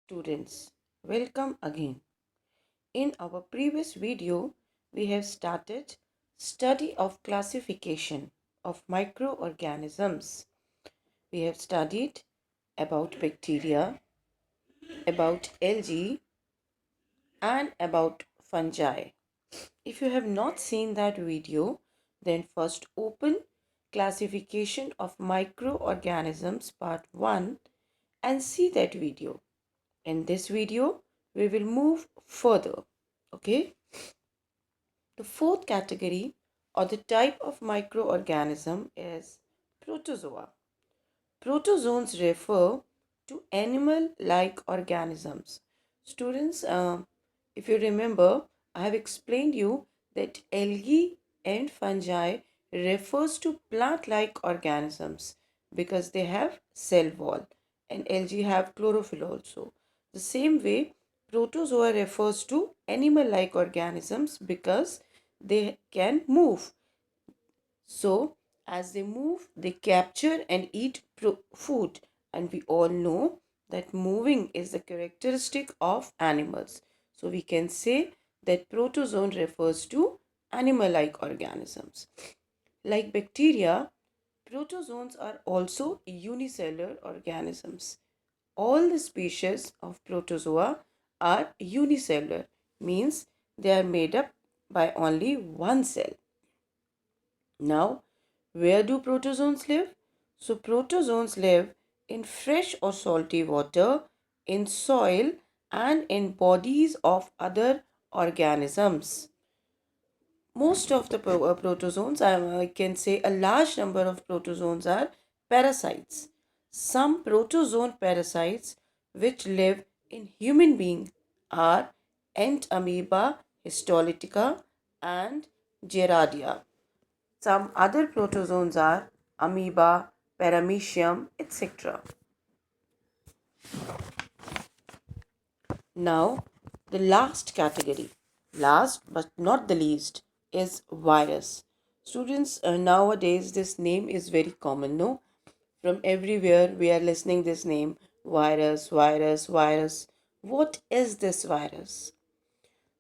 Students, welcome again. In our previous video, we have started study of classification of microorganisms. We have studied about bacteria, about algae, and about fungi. If you have not seen that video, then first open classification of microorganisms part 1 and see that video. In this video, we will move further. Okay. The fourth category or the type of microorganism is protozoa. Protozoans refer to animal-like organisms. Students, if you remember, I have explained you that algae and fungi refers to plant-like organisms because they have cell wall and algae have chlorophyll also. The same way, protozoa refers to animal-like organisms because they can move. So, as they move, they capture and eat food. And we all know that moving is the characteristic of animals. So, we can say that protozoan refers to animal-like organisms. Like bacteria, protozoans are also unicellular organisms. All the species of protozoa are unicellular, means they are made up by only one cell. Now, where do protozoans live? So, protozoans live in fresh or salty water, in soil, and in bodies of other organisms. Most of the protozoans, I can say a large number of protozoans are parasites. Some protozoan parasites which live in human being are Entamoeba histolytica and Giardia. Some other protozoans are amoeba, paramecium, etc. Now, the last category, last but not the least, is virus. Students, nowadays this name is very common, no? From everywhere we are listening this name, virus, virus, virus. What is this virus?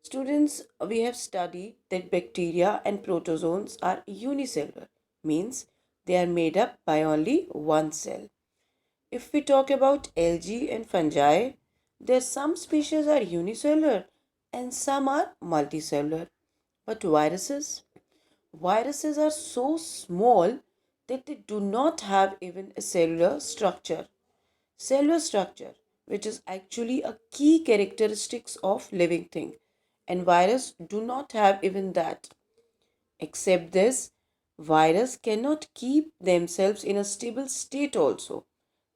Students, we have studied that bacteria and protozoans are unicellular, means they are made up by only one cell. If we talk about algae and fungi, there some species are unicellular and some are multicellular. But viruses are so small that they do not have even a cellular structure. Cellular structure, which is actually a key characteristics of living thing, and virus do not have even that. Except this, virus cannot keep themselves in a stable state also.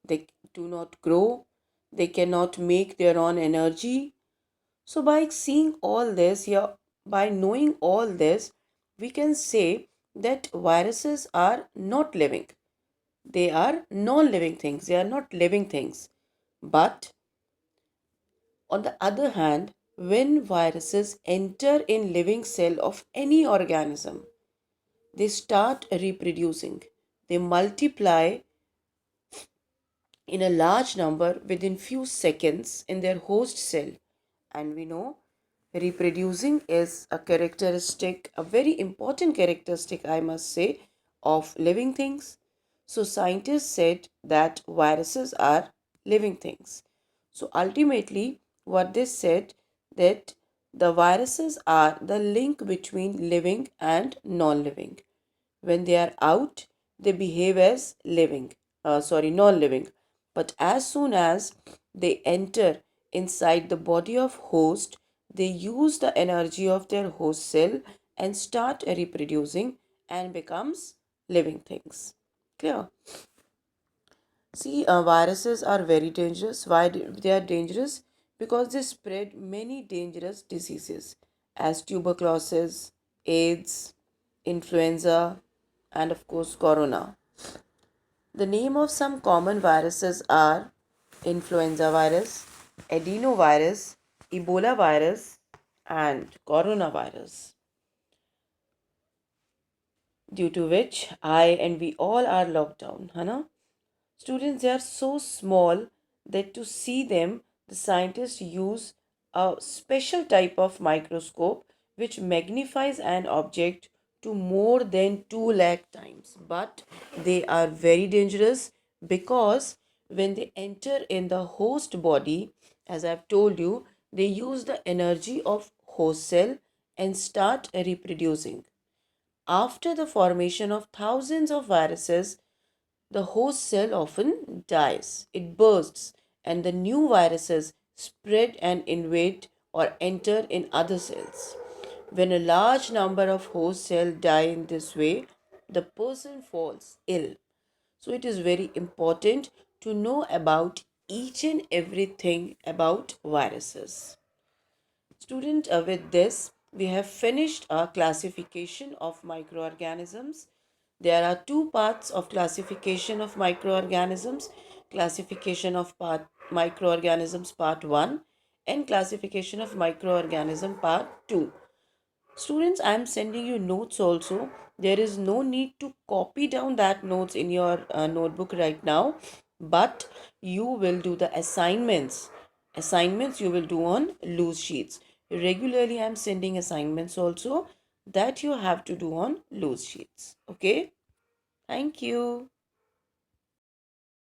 They do not grow, they cannot make their own energy. So by seeing all this, yeah, by knowing all this, we can say that viruses are not living. They are non-living things. They are not living things. But on the other hand, when viruses enter in living cell of any organism, they start reproducing. They multiply in a large number within few seconds in their host cell. And we know reproducing is a characteristic, a very important characteristic, I must say, of living things. So scientists said that viruses are living things. So ultimately, what they said that the viruses are the link between living and non-living. When they are out, they behave as non-living. But as soon as they enter inside the body of host, they use the energy of their host cell and start reproducing and becomes living things. Clear? See, viruses are very dangerous. Why they are dangerous? Because they spread many dangerous diseases as tuberculosis, AIDS, influenza, and of course, corona. The name of some common viruses are influenza virus, adenovirus, Ebola virus, and coronavirus, due to which I and we all are locked down. Students, they are so small that to see them, the scientists use a special type of microscope which magnifies an object to more than 2 lakh times. But they are very dangerous because when they enter in the host body, as I've told you, they use the energy of host cell and start reproducing. After the formation of thousands of viruses, the host cell often dies, it bursts, and the new viruses spread and invade or enter in other cells. When a large number of host cells die in this way, the person falls ill. So it is very important to know about each and everything about viruses. Student, with this, we have finished our classification of microorganisms. There are two parts of classification of microorganisms: classification of microorganisms part 1 and classification of microorganism part 2. Students, I am sending you notes also. There is no need to copy down that notes in your notebook right now, but you will do the assignments. Assignments you will do on loose sheets. Regularly, I am sending assignments also that you have to do on loose sheets. Okay? Thank you.